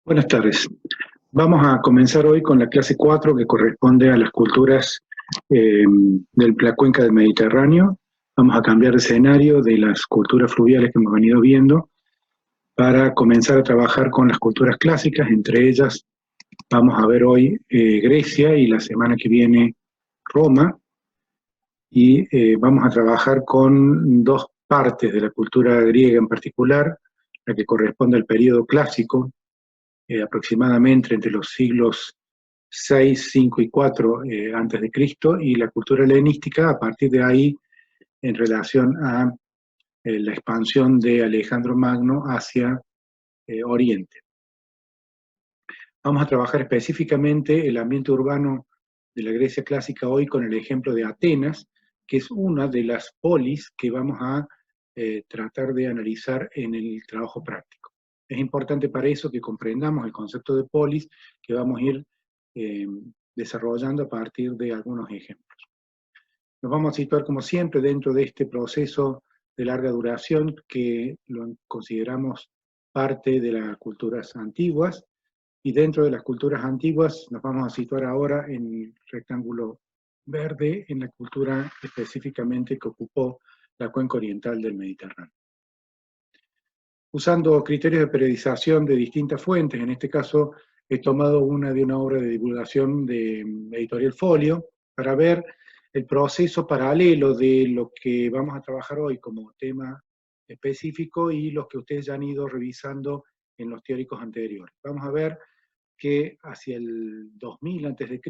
Buenas tardes. Vamos a comenzar hoy con la clase 4 que corresponde a las culturas de la cuenca del Mediterráneo. Vamos a cambiar de escenario de las culturas fluviales que hemos venido viendo para comenzar a trabajar con las culturas clásicas. Entre ellas vamos a ver hoy Grecia y la semana que viene Roma. Y vamos a trabajar con dos partes de la cultura griega en particular, la que corresponde al periodo clásico, aproximadamente entre los siglos 6, 5 y 4 antes de Cristo, y la cultura helenística a partir de ahí en relación a la expansión de Alejandro Magno hacia Oriente. Vamos a trabajar específicamente el ambiente urbano de la Grecia clásica hoy con el ejemplo de Atenas, que es una de las polis que vamos a tratar de analizar en el trabajo práctico. Es importante para eso que comprendamos el concepto de polis que vamos a ir eh, desarrollando a partir de algunos ejemplos. Nos vamos a situar como siempre dentro de este proceso de larga duración que lo consideramos parte de las culturas antiguas, y dentro de las culturas antiguas nos vamos a situar ahora en el rectángulo verde, en la cultura específicamente que ocupó la cuenca oriental del Mediterráneo. Usando criterios de periodización de distintas fuentes, en este caso he tomado una de una obra de divulgación de Editorial Folio, para ver el proceso paralelo de lo que vamos a trabajar hoy como tema específico y los que ustedes ya han ido revisando en los teóricos anteriores. Vamos a ver que hacia el 2000 a.C.,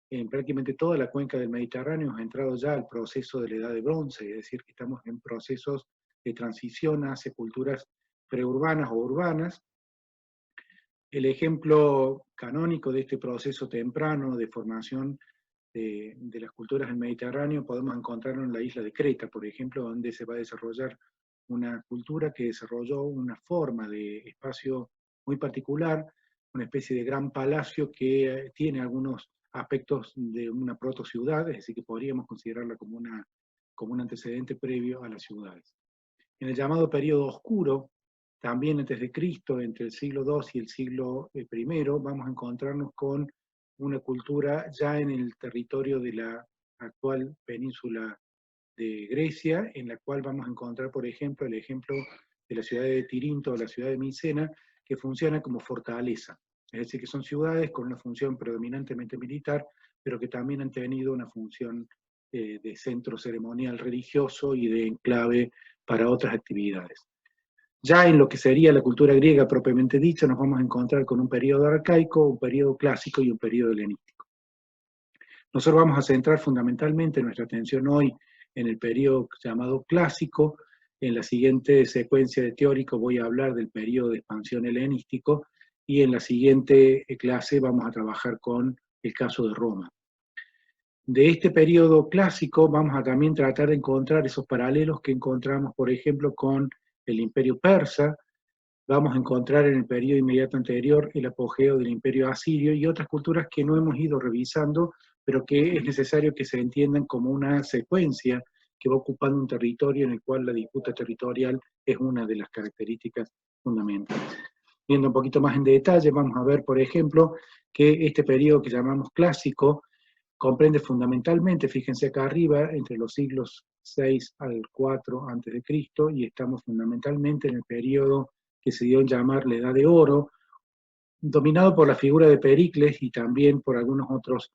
en prácticamente toda la cuenca del Mediterráneo ha entrado ya al proceso de la Edad de Bronce, es decir, que estamos en procesos de transición hacia culturas preurbanas o urbanas. El ejemplo canónico de este proceso temprano de formación de las culturas del Mediterráneo podemos encontrarlo en la isla de Creta, por ejemplo, donde se va a desarrollar una cultura que desarrolló una forma de espacio muy particular, una especie de gran palacio que tiene algunos aspectos de una proto-ciudad, es decir, que podríamos considerarla como un antecedente previo a las ciudades. En el llamado periodo oscuro, también antes de Cristo, entre el siglo II y el siglo I, vamos a encontrarnos con una cultura ya en el territorio de la actual península de Grecia, en la cual vamos a encontrar, por ejemplo, el ejemplo de la ciudad de Tirinto o la ciudad de Micena, que funciona como fortaleza. Es decir, que son ciudades con una función predominantemente militar, pero que también han tenido una función de centro ceremonial religioso y de enclave para otras actividades. Ya en lo que sería la cultura griega propiamente dicha, nos vamos a encontrar con un periodo arcaico, un periodo clásico y un periodo helenístico. Nosotros vamos a centrar fundamentalmente nuestra atención hoy en el periodo llamado clásico. En la siguiente secuencia de teórico voy a hablar del periodo de expansión helenístico, y en la siguiente clase vamos a trabajar con el caso de Roma. De este periodo clásico vamos a también tratar de encontrar esos paralelos que encontramos, por ejemplo, con el imperio persa. Vamos a encontrar en el periodo inmediato anterior el apogeo del imperio asirio y otras culturas que no hemos ido revisando, pero que es necesario que se entiendan como una secuencia que va ocupando un territorio en el cual la disputa territorial es una de las características fundamentales. Viendo un poquito más en detalle, vamos a ver, por ejemplo, que este periodo que llamamos clásico comprende fundamentalmente, fíjense acá arriba, entre los siglos 6 al 4 a.C., y estamos fundamentalmente en el periodo que se dio en llamar la Edad de Oro, dominado por la figura de Pericles y también por algunos otros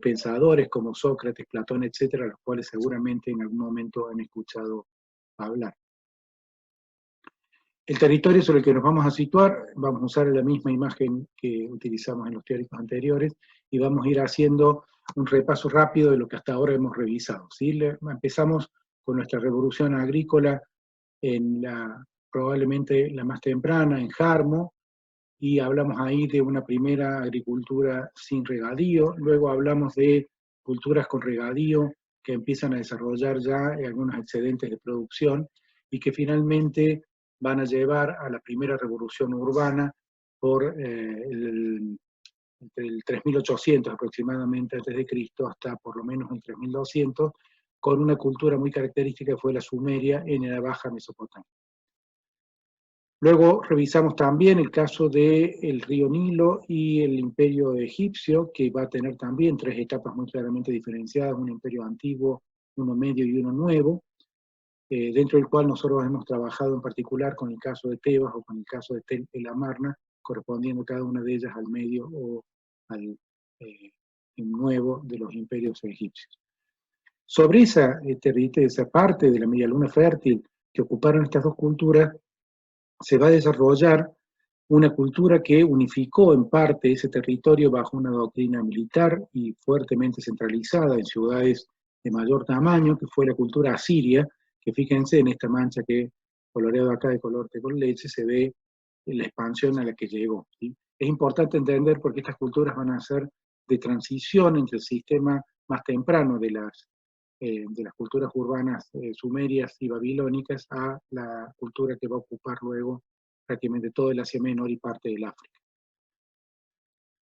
pensadores como Sócrates, Platón, etcétera, los cuales seguramente en algún momento han escuchado hablar. El territorio sobre el que nos vamos a situar, vamos a usar la misma imagen que utilizamos en los teóricos anteriores y vamos a ir haciendo un repaso rápido de lo que hasta ahora hemos revisado. ¿Sí? Empezamos con nuestra revolución agrícola en probablemente la más temprana, en Jarmo, y hablamos ahí de una primera agricultura sin regadío. Luego hablamos de culturas con regadío que empiezan a desarrollar ya algunos excedentes de producción y que finalmente van a llevar a la primera revolución urbana por entre el 3800 aproximadamente antes de Cristo hasta por lo menos el 3200, con una cultura muy característica que fue la sumeria en la Baja Mesopotamia. Luego revisamos también el caso del río Nilo y el imperio egipcio, que va a tener también tres etapas muy claramente diferenciadas, un imperio antiguo, uno medio y uno nuevo, dentro del cual nosotros hemos trabajado en particular con el caso de Tebas o con el caso de Tel el Amarna, correspondiendo cada una de ellas al medio o al nuevo de los imperios egipcios. Sobre esa parte de la media luna fértil que ocuparon estas dos culturas, se va a desarrollar una cultura que unificó en parte ese territorio bajo una doctrina militar y fuertemente centralizada en ciudades de mayor tamaño, que fue la cultura asiria, que fíjense en esta mancha que coloreado acá de color té con leche, se ve la expansión a la que llegó. ¿Sí? Es importante entender porque estas culturas van a ser de transición entre el sistema más temprano de las culturas urbanas sumerias y babilónicas a la cultura que va a ocupar luego prácticamente todo el Asia Menor y parte del África.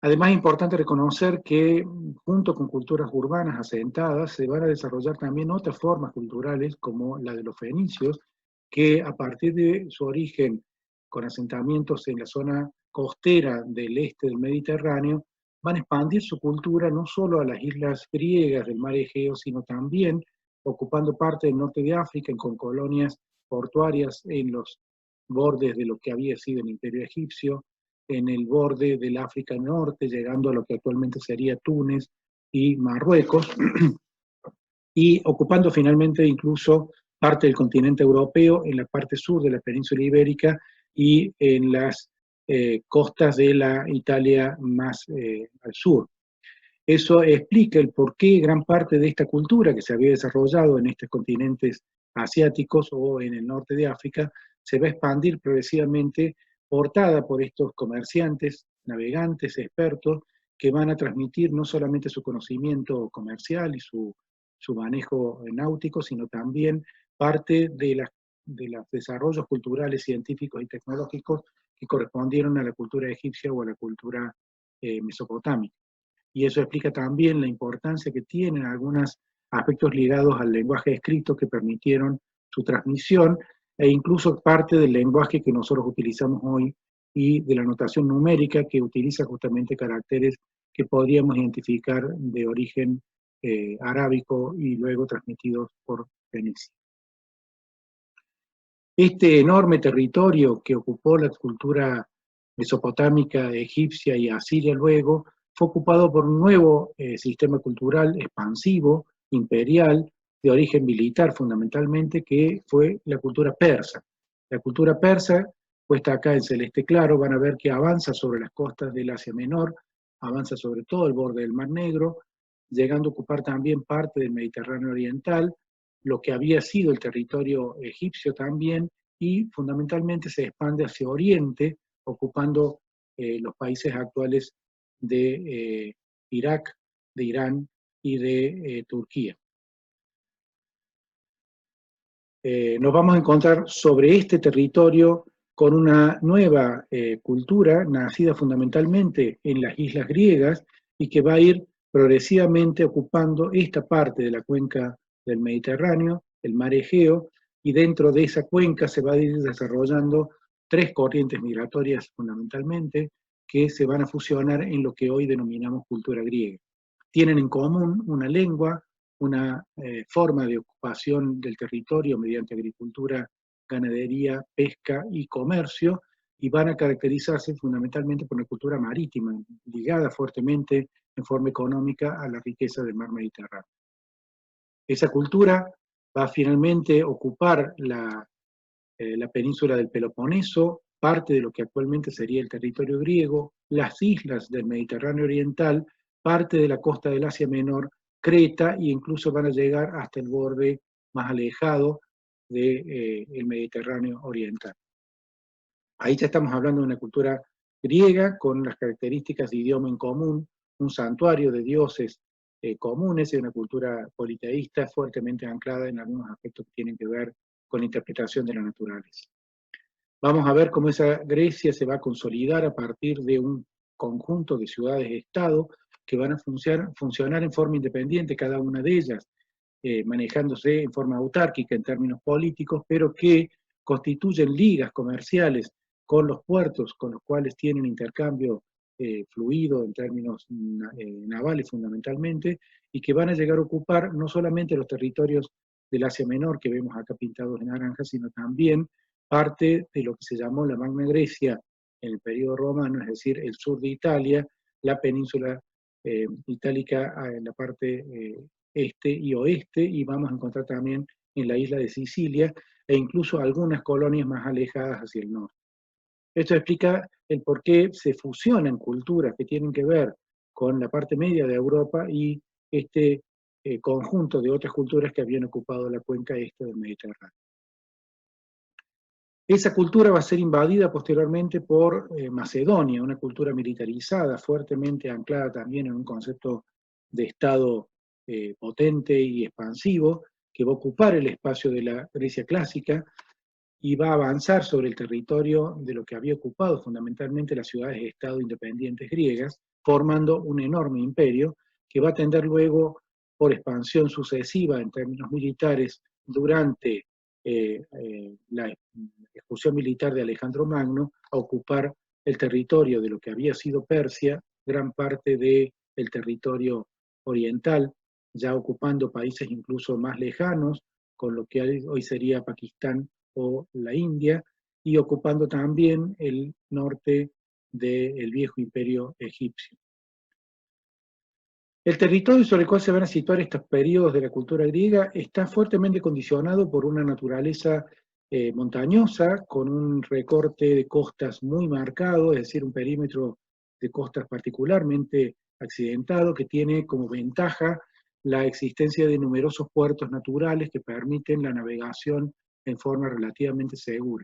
Además es importante reconocer que junto con culturas urbanas asentadas se van a desarrollar también otras formas culturales como la de los fenicios, que a partir de su origen con asentamientos en la zona costera del este del Mediterráneo, van a expandir su cultura no solo a las islas griegas del mar Egeo, sino también ocupando parte del norte de África con colonias portuarias en los bordes de lo que había sido el imperio egipcio, en el borde del África Norte, llegando a lo que actualmente sería Túnez y Marruecos, y ocupando finalmente incluso parte del continente europeo en la parte sur de la península ibérica y en las costas de la Italia más al sur. Eso explica el por qué gran parte de esta cultura que se había desarrollado en estos continentes asiáticos o en el norte de África se va a expandir progresivamente, portada por estos comerciantes, navegantes, expertos, que van a transmitir no solamente su conocimiento comercial y su manejo náutico, sino también parte de los desarrollos culturales, científicos y tecnológicos que correspondieron a la cultura egipcia o a la cultura mesopotámica. Y eso explica también la importancia que tienen algunos aspectos ligados al lenguaje escrito que permitieron su transmisión e incluso parte del lenguaje que nosotros utilizamos hoy y de la notación numérica que utiliza justamente caracteres que podríamos identificar de origen arábico y luego transmitidos por Fenicia. Este enorme territorio que ocupó la cultura mesopotámica, egipcia y asiria luego, fue ocupado por un nuevo sistema cultural expansivo, imperial, de origen militar fundamentalmente, que fue la cultura persa. La cultura persa, puesta acá en celeste claro, van a ver que avanza sobre las costas del Asia Menor, avanza sobre todo el borde del Mar Negro, llegando a ocupar también parte del Mediterráneo Oriental, lo que había sido el territorio egipcio también, y fundamentalmente se expande hacia Oriente, ocupando los países actuales de Irak, de Irán y de Turquía. Nos vamos a encontrar sobre este territorio con una nueva cultura nacida fundamentalmente en las islas griegas y que va a ir progresivamente ocupando esta parte de la cuenca del Mediterráneo, el mar Egeo, y dentro de esa cuenca se va a ir desarrollando tres corrientes migratorias fundamentalmente que se van a fusionar en lo que hoy denominamos cultura griega. Tienen en común una lengua, una forma de ocupación del territorio mediante agricultura, ganadería, pesca y comercio, y van a caracterizarse fundamentalmente por una cultura marítima, ligada fuertemente en forma económica a la riqueza del mar Mediterráneo. Esa cultura va a finalmente ocupar la península del Peloponeso, parte de lo que actualmente sería el territorio griego, las islas del Mediterráneo Oriental, parte de la costa del Asia Menor, Creta, e incluso van a llegar hasta el borde más alejado del Mediterráneo Oriental. Ahí ya estamos hablando de una cultura griega con las características de idioma en común, un santuario de dioses comunes y una cultura politeísta fuertemente anclada en algunos aspectos que tienen que ver con la interpretación de la naturaleza. Vamos a ver cómo esa Grecia se va a consolidar a partir de un conjunto de ciudades-estado que van a funcionar en forma independiente, cada una de ellas, manejándose en forma autárquica en términos políticos, pero que constituyen ligas comerciales con los puertos con los cuales tienen intercambio fluido en términos navales fundamentalmente, y que van a llegar a ocupar no solamente los territorios del Asia Menor que vemos acá pintados en naranja, sino también parte de lo que se llamó la Magna Grecia en el periodo romano, es decir, el sur de Italia, la península itálica en la parte este y oeste, y vamos a encontrar también en la isla de Sicilia, e incluso algunas colonias más alejadas hacia el norte. Esto explica el por qué se fusionan culturas que tienen que ver con la parte media de Europa y este conjunto de otras culturas que habían ocupado la cuenca este del Mediterráneo. Esa cultura va a ser invadida posteriormente por Macedonia, una cultura militarizada, fuertemente anclada también en un concepto de Estado potente y expansivo, que va a ocupar el espacio de la Grecia clásica y va a avanzar sobre el territorio de lo que había ocupado fundamentalmente las ciudades-estado independientes griegas, formando un enorme imperio que va a tender luego, por expansión sucesiva en términos militares, durante la ejecución militar de Alejandro Magno, a ocupar el territorio de lo que había sido Persia, gran parte del territorio oriental, ya ocupando países incluso más lejanos, con lo que hoy sería Pakistán o la India, y ocupando también el norte del viejo imperio egipcio. El territorio sobre el cual se van a situar estos periodos de la cultura griega está fuertemente condicionado por una naturaleza montañosa, con un recorte de costas muy marcado, es decir, un perímetro de costas particularmente accidentado, que tiene como ventaja la existencia de numerosos puertos naturales que permiten la navegación en forma relativamente segura.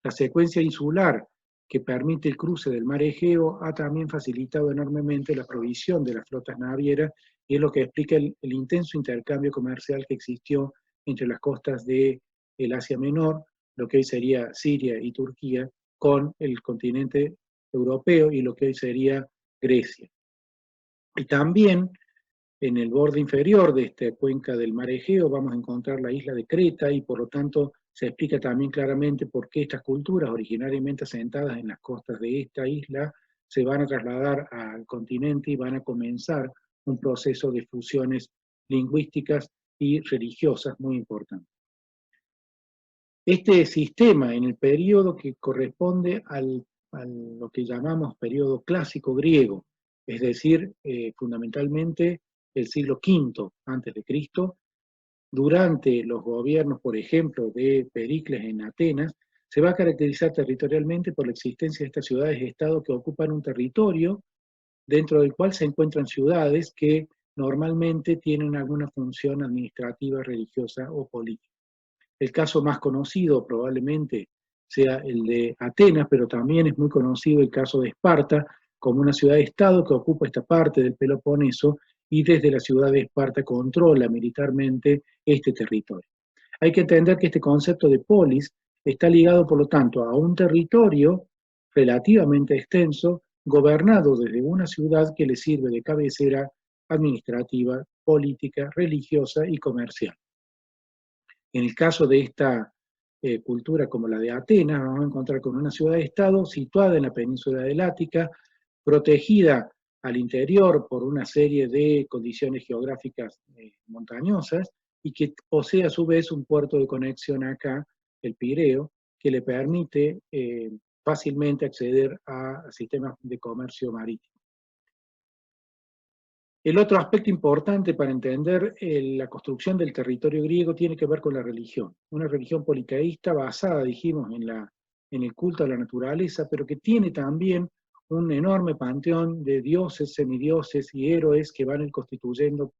La secuencia insular que permite el cruce del mar Egeo ha también facilitado enormemente la provisión de las flotas navieras, y es lo que explica el intenso intercambio comercial que existió entre las costas del Asia Menor, lo que hoy sería Siria y Turquía, con el continente europeo y lo que hoy sería Grecia. Y también en el borde inferior de esta cuenca del mar Egeo vamos a encontrar la isla de Creta, y por lo tanto se explica también claramente por qué estas culturas originariamente asentadas en las costas de esta isla se van a trasladar al continente y van a comenzar un proceso de fusiones lingüísticas y religiosas muy importante. Este sistema, en el periodo que corresponde a lo que llamamos periodo clásico griego, es decir, fundamentalmente el siglo V antes de Cristo, durante los gobiernos, por ejemplo, de Pericles en Atenas, se va a caracterizar territorialmente por la existencia de estas ciudades-estado que ocupan un territorio dentro del cual se encuentran ciudades que normalmente tienen alguna función administrativa, religiosa o política. El caso más conocido probablemente sea el de Atenas, pero también es muy conocido el caso de Esparta como una ciudad-estado que ocupa esta parte del Peloponeso y desde la ciudad de Esparta controla militarmente este territorio. Hay que entender que este concepto de polis está ligado, por lo tanto, a un territorio relativamente extenso, gobernado desde una ciudad que le sirve de cabecera administrativa, política, religiosa y comercial. En el caso de esta cultura como la de Atenas, vamos a encontrar con una ciudad-estado situada en la península del Ática, protegida al interior por una serie de condiciones geográficas montañosas, y que posee a su vez un puerto de conexión acá, el Pireo, que le permite fácilmente acceder a sistemas de comercio marítimo. El otro aspecto importante para entender la construcción del territorio griego tiene que ver con la religión. Una religión politeísta basada, dijimos, en el culto a la naturaleza, pero que tiene también un enorme panteón de dioses, semidioses y héroes que van a ir constituyendo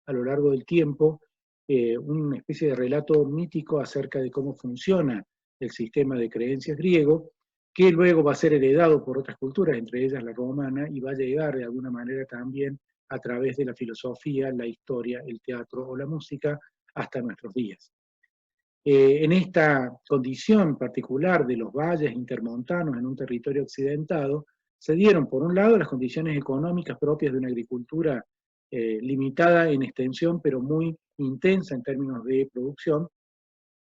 a lo largo del tiempo una especie de relato mítico acerca de cómo funciona el sistema de creencias griego, que luego va a ser heredado por otras culturas, entre ellas la romana, y va a llegar de alguna manera también a través de la filosofía, la historia, el teatro o la música hasta nuestros días. En esta condición particular de los valles intermontanos en un territorio accidentado, se dieron, por un lado, las condiciones económicas propias de una agricultura limitada en extensión, pero muy intensa en términos de producción,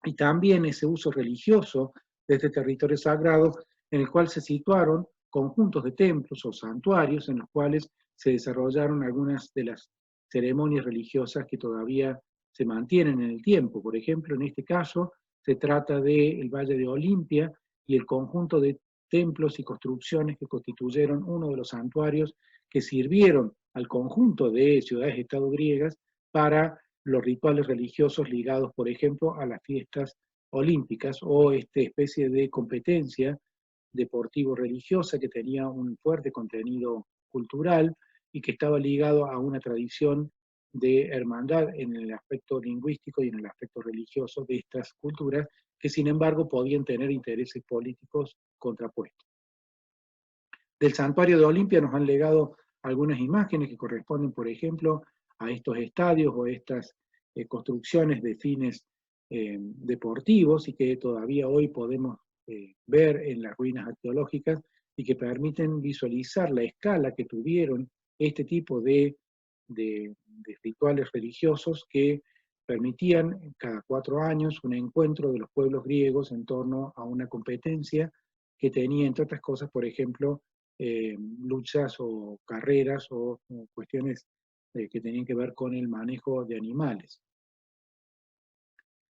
y también ese uso religioso de este territorio sagrado, en el cual se situaron conjuntos de templos o santuarios en los cuales se desarrollaron algunas de las ceremonias religiosas que todavía se mantienen en el tiempo. Por ejemplo, en este caso se trata del Valle de Olimpia y el conjunto de templos y construcciones que constituyeron uno de los santuarios que sirvieron al conjunto de ciudades-estado griegas para los rituales religiosos ligados, por ejemplo, a las fiestas olímpicas o esta especie de competencia deportivo-religiosa que tenía un fuerte contenido cultural y que estaba ligado a una tradición de hermandad en el aspecto lingüístico y en el aspecto religioso de estas culturas, que sin embargo podían tener intereses políticos contrapuestos. Del santuario de Olimpia nos han legado algunas imágenes que corresponden, por ejemplo, a estos estadios o estas construcciones de fines deportivos y que todavía hoy podemos ver en las ruinas arqueológicas y que permiten visualizar la escala que tuvieron este tipo de rituales religiosos que permitían cada 4 años un encuentro de los pueblos griegos en torno a una competencia que tenía, entre otras cosas, por ejemplo, luchas o carreras o cuestiones que tenían que ver con el manejo de animales.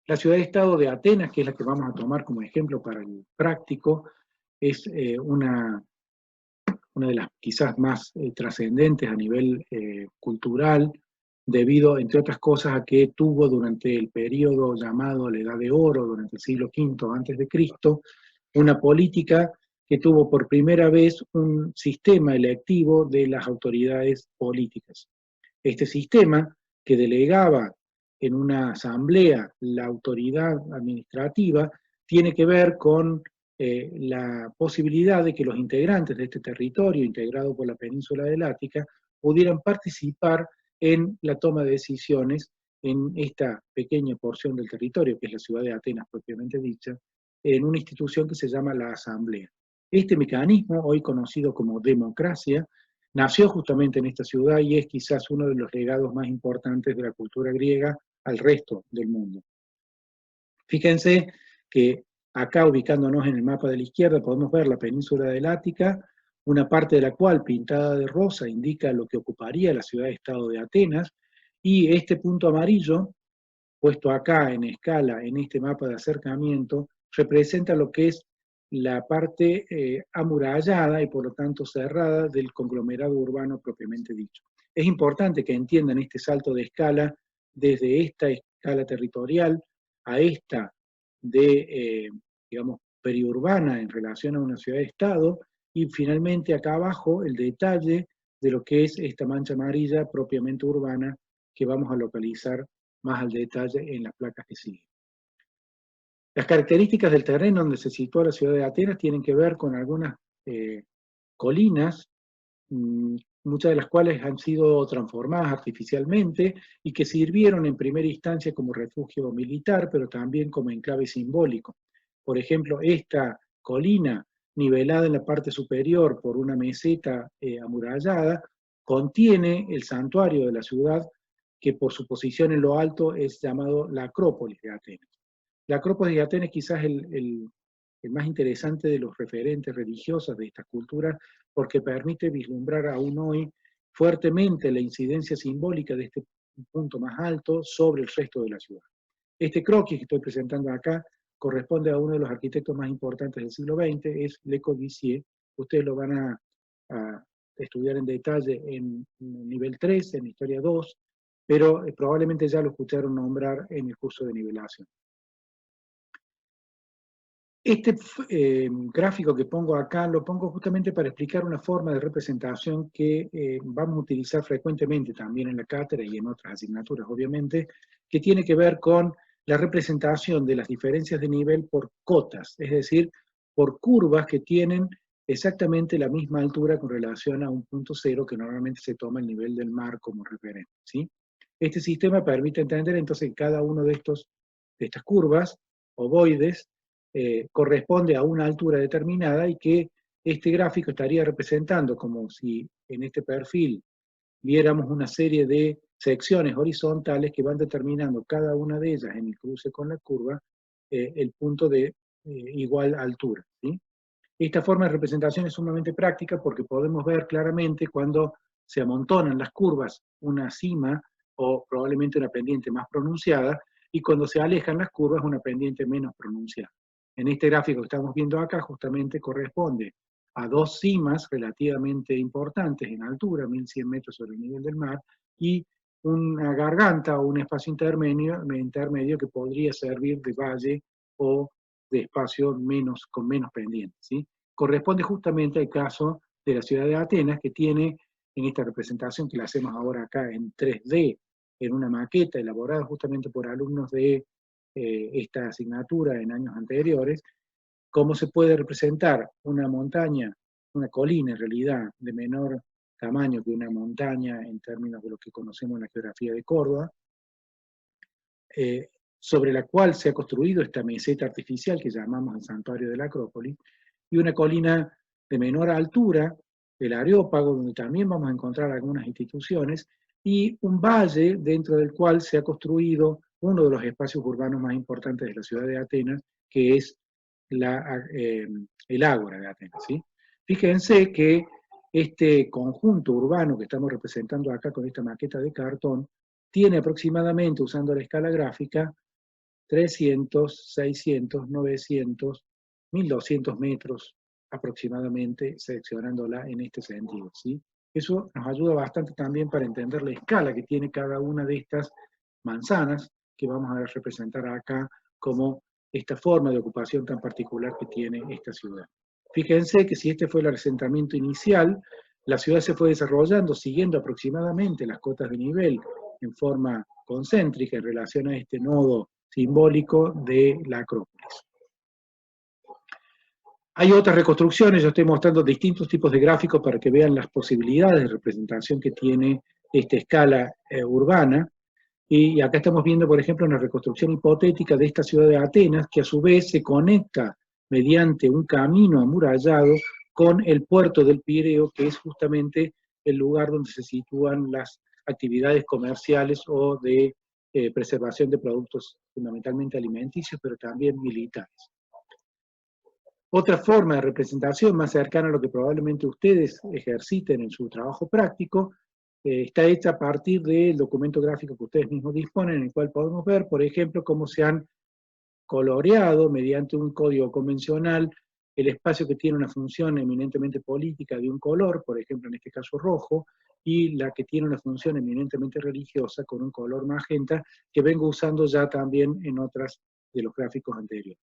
La ciudad-estado de Atenas, que es la que vamos a tomar como ejemplo para el práctico, es una de las quizás más trascendentes a nivel cultural, debido, entre otras cosas, a que tuvo durante el periodo llamado la Edad de Oro, durante el siglo V antes de Cristo, una política que tuvo por primera vez un sistema electivo de las autoridades políticas. Este sistema, que delegaba en una asamblea la autoridad administrativa, tiene que ver con la posibilidad de que los integrantes de este territorio, integrado por la península del Ática, pudieran participar en la toma de decisiones en esta pequeña porción del territorio, que es la ciudad de Atenas propiamente dicha, en una institución que se llama la Asamblea. Este mecanismo, hoy conocido como democracia, nació justamente en esta ciudad y es quizás uno de los legados más importantes de la cultura griega al resto del mundo. Fíjense que acá, ubicándonos en el mapa de la izquierda, podemos ver la península del Ática, una parte de la cual, pintada de rosa, indica lo que ocuparía la ciudad-estado de Atenas, y este punto amarillo, puesto acá en escala, en este mapa de acercamiento, representa lo que es la parte amurallada y por lo tanto cerrada del conglomerado urbano propiamente dicho. Es importante que entiendan este salto de escala desde esta escala territorial a esta de, digamos, periurbana en relación a una ciudad-estado, y finalmente acá abajo el detalle de lo que es esta mancha amarilla propiamente urbana que vamos a localizar más al detalle en las placas que siguen. Las características del terreno donde se sitúa la ciudad de Atenas tienen que ver con algunas colinas, muchas de las cuales han sido transformadas artificialmente y que sirvieron en primera instancia como refugio militar, pero también como enclave simbólico. Por ejemplo, esta colina, nivelada en la parte superior por una meseta amurallada, contiene el santuario de la ciudad, que por su posición en lo alto es llamado la Acrópolis de Atenas. La Acrópolis de Atenas quizás el más interesante de los referentes religiosos de esta cultura, porque permite vislumbrar aún hoy fuertemente la incidencia simbólica de este punto más alto sobre el resto de la ciudad. Este croquis que estoy presentando acá corresponde a uno de los arquitectos más importantes del siglo XX, es Le Corbusier. Ustedes lo van a estudiar en detalle en nivel 3, en Historia 2, pero probablemente ya lo escucharon nombrar en el curso de nivelación. Este gráfico que pongo acá lo pongo justamente para explicar una forma de representación que vamos a utilizar frecuentemente también en la cátedra y en otras asignaturas, obviamente, que tiene que ver con la representación de las diferencias de nivel por cotas, es decir, por curvas que tienen exactamente la misma altura con relación a un punto cero que normalmente se toma el nivel del mar como referente, ¿sí? Este sistema permite entender entonces que cada uno de estas curvas ovoides corresponde a una altura determinada y que este gráfico estaría representando como si en este perfil viéramos una serie de secciones horizontales que van determinando cada una de ellas en el cruce con la curva el punto de igual altura, ¿sí? Esta forma de representación es sumamente práctica porque podemos ver claramente cuando se amontonan las curvas una cima o probablemente una pendiente más pronunciada, y cuando se alejan las curvas una pendiente menos pronunciada. En este gráfico que estamos viendo acá justamente corresponde a dos cimas relativamente importantes en altura, 1100 metros sobre el nivel del mar, y una garganta o un espacio intermedio que podría servir de valle o de espacio con menos pendientes, ¿sí? Corresponde justamente al caso de la ciudad de Atenas, que tiene en esta representación que la hacemos ahora acá en 3D, en una maqueta elaborada justamente por alumnos de esta asignatura en años anteriores, cómo se puede representar una montaña, una colina en realidad de menor tamaño que una montaña en términos de lo que conocemos en la geografía de Córdoba, sobre la cual se ha construido esta meseta artificial que llamamos el Santuario de la Acrópolis, y una colina de menor altura, el Areópago, donde también vamos a encontrar algunas instituciones, y un valle dentro del cual se ha construido uno de los espacios urbanos más importantes de la ciudad de Atenas, que es el Ágora de Atenas, ¿sí? Fíjense que este conjunto urbano que estamos representando acá con esta maqueta de cartón tiene aproximadamente, usando la escala gráfica, 300, 600, 900, 1200 metros aproximadamente, seleccionándola en este sentido, ¿sí? Eso nos ayuda bastante también para entender la escala que tiene cada una de estas manzanas que vamos a representar acá como esta forma de ocupación tan particular que tiene esta ciudad. Fíjense que si este fue el asentamiento inicial, la ciudad se fue desarrollando siguiendo aproximadamente las cotas de nivel en forma concéntrica en relación a este nodo simbólico de la Acrópolis. Hay otras reconstrucciones, yo estoy mostrando distintos tipos de gráficos para que vean las posibilidades de representación que tiene esta escala urbana. Y acá estamos viendo, por ejemplo, una reconstrucción hipotética de esta ciudad de Atenas, que a su vez se conecta mediante un camino amurallado con el puerto del Pireo, que es justamente el lugar donde se sitúan las actividades comerciales o de preservación de productos fundamentalmente alimenticios, pero también militares. Otra forma de representación más cercana a lo que probablemente ustedes ejerciten en su trabajo práctico está hecha a partir del documento gráfico que ustedes mismos disponen, en el cual podemos ver, por ejemplo, cómo se han coloreado mediante un código convencional el espacio que tiene una función eminentemente política de un color, por ejemplo en este caso rojo, y la que tiene una función eminentemente religiosa con un color magenta, que vengo usando ya también en otras de los gráficos anteriores.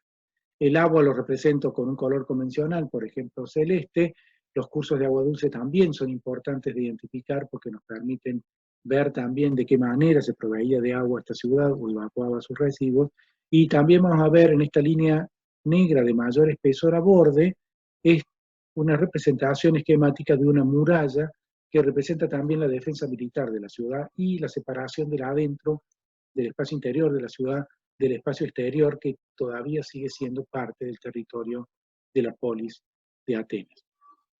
El agua lo represento con un color convencional, por ejemplo celeste. Los cursos de agua dulce también son importantes de identificar porque nos permiten ver también de qué manera se proveía de agua a esta ciudad o evacuaba sus residuos. Y también vamos a ver en esta línea negra de mayor espesor a borde, es una representación esquemática de una muralla que representa también la defensa militar de la ciudad y la separación del adentro, del espacio interior de la ciudad, del espacio exterior que todavía sigue siendo parte del territorio de la polis de Atenas.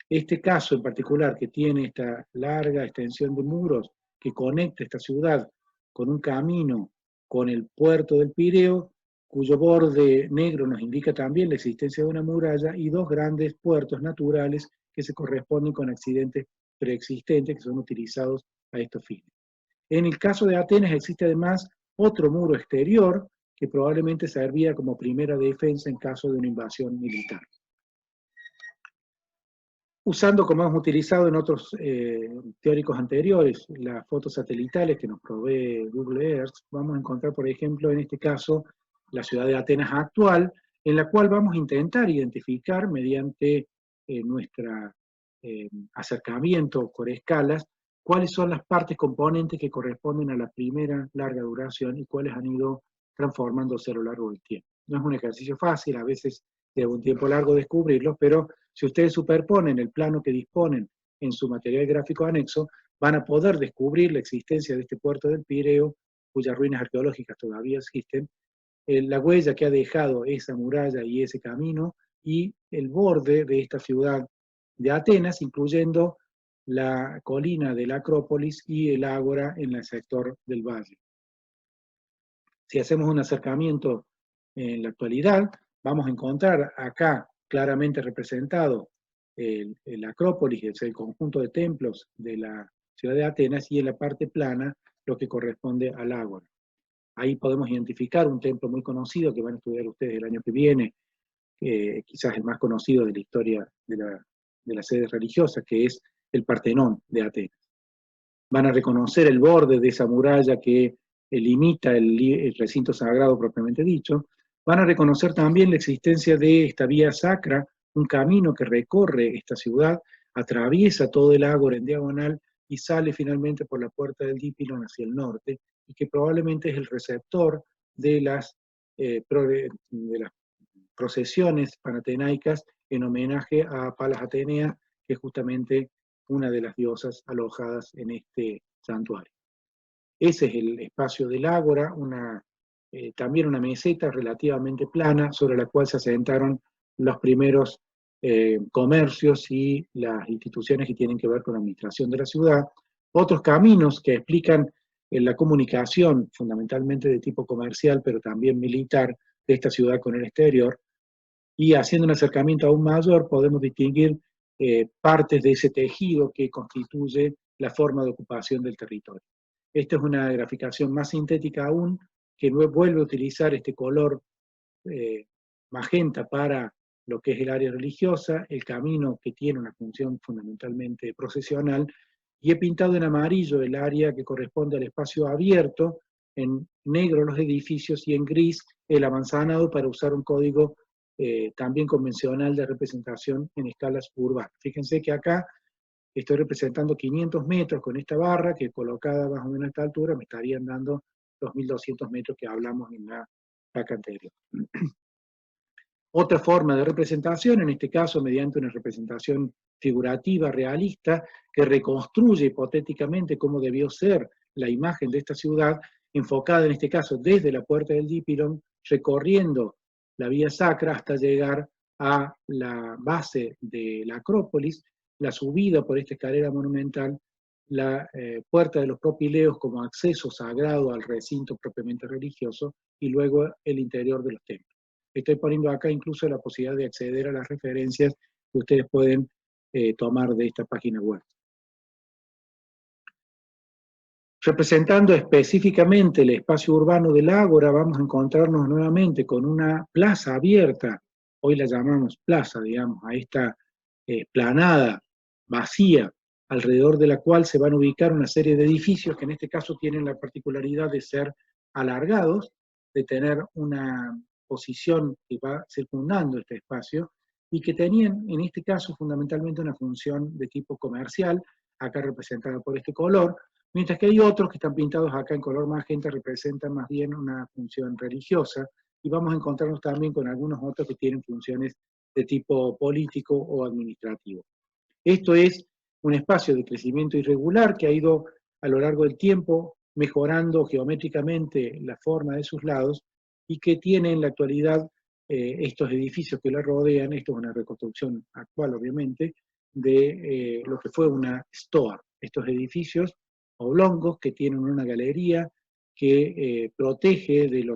Este caso en particular, que tiene esta larga extensión de muros que conecta esta ciudad con un camino con el puerto del Pireo, cuyo borde negro nos indica también la existencia de una muralla y dos grandes puertos naturales que se corresponden con accidentes preexistentes que son utilizados a estos fines. En el caso de Atenas existe además otro muro exterior que probablemente servía como primera defensa en caso de una invasión militar. Usando, como hemos utilizado en otros teóricos anteriores, las fotos satelitales que nos provee Google Earth, vamos a encontrar, por ejemplo, en este caso, la ciudad de Atenas actual, en la cual vamos a intentar identificar mediante nuestro acercamiento por escalas, cuáles son las partes componentes que corresponden a la primera larga duración y cuáles han ido transformándose a lo largo del tiempo. No es un ejercicio fácil, a veces lleva un tiempo largo descubrirlos, pero si ustedes superponen el plano que disponen en su material gráfico anexo, van a poder descubrir la existencia de este puerto del Pireo, cuyas ruinas arqueológicas todavía existen, la huella que ha dejado esa muralla y ese camino, y el borde de esta ciudad de Atenas, incluyendo la colina de la Acrópolis y el ágora en el sector del valle. Si hacemos un acercamiento en la actualidad, vamos a encontrar acá claramente representado el Acrópolis, es el conjunto de templos de la ciudad de Atenas, y en la parte plana lo que corresponde al ágora. Ahí podemos identificar un templo muy conocido que van a estudiar ustedes el año que viene, quizás el más conocido de la historia de la sede religiosa, que es el Partenón de Atenas. Van a reconocer el borde de esa muralla que limita el recinto sagrado propiamente dicho. Van a reconocer también la existencia de esta vía sacra, un camino que recorre esta ciudad, atraviesa todo el ágora en diagonal y sale finalmente por la puerta del Dipilon hacia el norte, y que probablemente es el receptor de las procesiones panatenaicas en homenaje a Palas Atenea, que es justamente una de las diosas alojadas en este santuario. Ese es el espacio del ágora, también una meseta relativamente plana sobre la cual se asentaron los primeros comercios y las instituciones que tienen que ver con la administración de la ciudad. Otros caminos que explican la comunicación, fundamentalmente de tipo comercial, pero también militar, de esta ciudad con el exterior, y haciendo un acercamiento aún mayor podemos distinguir partes de ese tejido que constituye la forma de ocupación del territorio. Esta es una graficación más sintética aún, que vuelve a utilizar este color magenta para lo que es el área religiosa, el camino que tiene una función fundamentalmente procesional, y he pintado en amarillo el área que corresponde al espacio abierto, en negro los edificios y en gris el amanzanado, para usar un código también convencional de representación en escalas urbanas. Fíjense que acá estoy representando 500 metros con esta barra, que colocada más o menos a esta altura me estarían dando los 1200 metros que hablamos en la placa anterior. Otra forma de representación, en este caso mediante una representación figurativa, realista, que reconstruye hipotéticamente cómo debió ser la imagen de esta ciudad, enfocada en este caso desde la puerta del Dipilon, recorriendo la vía sacra hasta llegar a la base de la Acrópolis, la subida por esta escalera monumental, la puerta de los propileos como acceso sagrado al recinto propiamente religioso, y luego el interior de los templos. Estoy poniendo acá incluso la posibilidad de acceder a las referencias que ustedes pueden tomar de esta página web. Representando específicamente el espacio urbano del ágora, vamos a encontrarnos nuevamente con una plaza abierta, hoy la llamamos plaza, digamos, a esta planada vacía, alrededor de la cual se van a ubicar una serie de edificios que en este caso tienen la particularidad de ser alargados, de tener una posición que va circundando este espacio, y que tenían en este caso fundamentalmente una función de tipo comercial, acá representada por este color, mientras que hay otros que están pintados acá en color magenta, representan más bien una función religiosa, y vamos a encontrarnos también con algunos otros que tienen funciones de tipo político o administrativo. Esto es un espacio de crecimiento irregular que ha ido a lo largo del tiempo mejorando geométricamente la forma de sus lados, y que tiene en la actualidad estos edificios que la rodean. Esto es una reconstrucción actual, obviamente, de lo que fue una stoa. Estos edificios oblongos que tienen una galería que protege del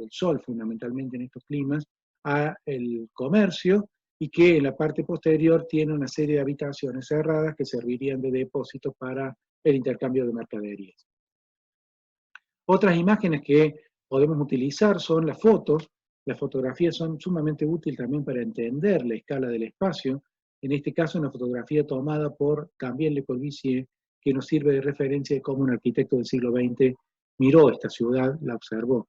sol, fundamentalmente en estos climas, a el comercio, y que en la parte posterior tiene una serie de habitaciones cerradas que servirían de depósito para el intercambio de mercaderías. Otras imágenes que podemos utilizar son las fotos. Las fotografías son sumamente útiles también para entender la escala del espacio. En este caso, una fotografía tomada por también Le Corbusier, que nos sirve de referencia de cómo un arquitecto del siglo XX miró esta ciudad, la observó.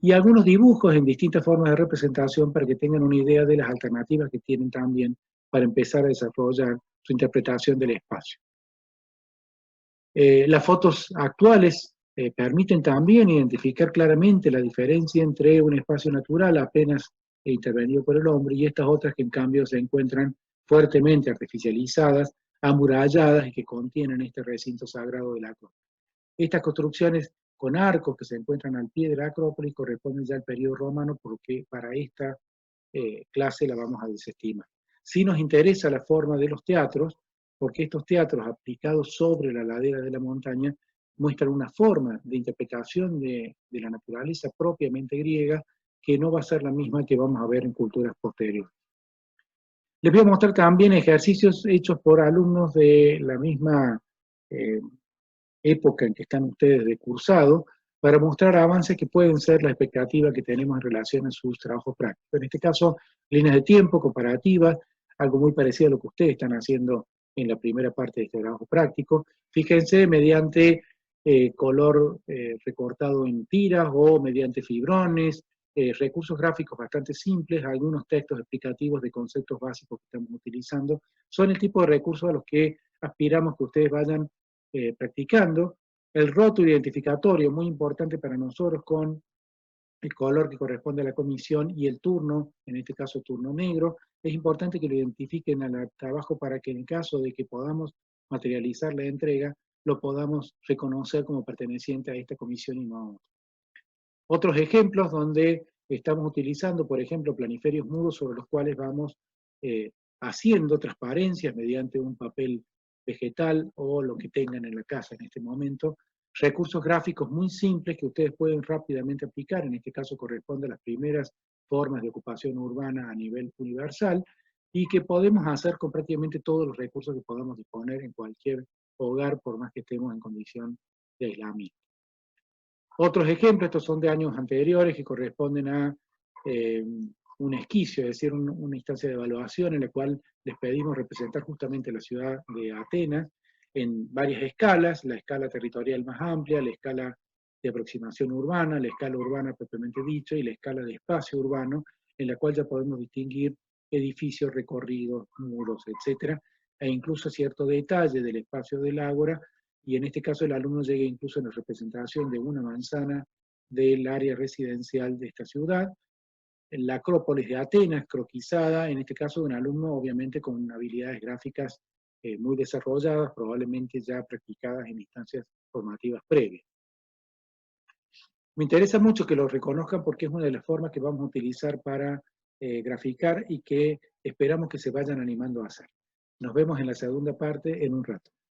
Y algunos dibujos en distintas formas de representación para que tengan una idea de las alternativas que tienen también para empezar a desarrollar su interpretación del espacio. Las fotos actuales permiten también identificar claramente la diferencia entre un espacio natural apenas intervenido por el hombre y estas otras que en cambio se encuentran fuertemente artificializadas, amuralladas, y que contienen este recinto sagrado de la Acrópolis. Estas construcciones con arcos que se encuentran al pie de la Acrópolis corresponden ya al periodo romano, porque para esta clase la vamos a desestimar. Sí nos interesa la forma de los teatros, porque estos teatros aplicados sobre la ladera de la montaña muestran una forma de interpretación de la naturaleza propiamente griega, que no va a ser la misma que vamos a ver en culturas posteriores. Les voy a mostrar también ejercicios hechos por alumnos de la misma época en que están ustedes de cursado, para mostrar avances que pueden ser la expectativa que tenemos en relación a sus trabajos prácticos. En este caso, líneas de tiempo, comparativas, algo muy parecido a lo que ustedes están haciendo en la primera parte de este trabajo práctico. Fíjense, mediante color recortado en tiras o mediante fibrones, recursos gráficos bastante simples, algunos textos explicativos de conceptos básicos que estamos utilizando, son el tipo de recursos a los que aspiramos que ustedes vayan practicando. El rótulo identificatorio, muy importante para nosotros, con el color que corresponde a la comisión y el turno, en este caso turno negro. Es importante que lo identifiquen al trabajo para que en caso de que podamos materializar la entrega, lo podamos reconocer como perteneciente a esta comisión y no a otra. Otros ejemplos donde estamos utilizando, por ejemplo, planiferios mudos sobre los cuales vamos haciendo transparencias mediante un papel vegetal o lo que tengan en la casa en este momento. Recursos gráficos muy simples que ustedes pueden rápidamente aplicar, en este caso corresponde a las primeras formas de ocupación urbana a nivel universal, y que podemos hacer con prácticamente todos los recursos que podamos disponer en cualquier hogar, por más que estemos en condición de aislamiento. Otros ejemplos, estos son de años anteriores, que corresponden a un esquicio, es decir, una instancia de evaluación en la cual les pedimos representar justamente la ciudad de Atenas en varias escalas, la escala territorial más amplia, la escala de aproximación urbana, la escala urbana propiamente dicho, y la escala de espacio urbano, en la cual ya podemos distinguir edificios, recorridos, muros, etcétera, e incluso cierto detalle del espacio del ágora, y en este caso el alumno llega incluso en la representación de una manzana del área residencial de esta ciudad. La Acrópolis de Atenas, croquisada, en este caso de un alumno obviamente con habilidades gráficas muy desarrolladas, probablemente ya practicadas en instancias formativas previas. Me interesa mucho que lo reconozcan porque es una de las formas que vamos a utilizar para graficar y que esperamos que se vayan animando a hacer. Nos vemos en la segunda parte en un rato.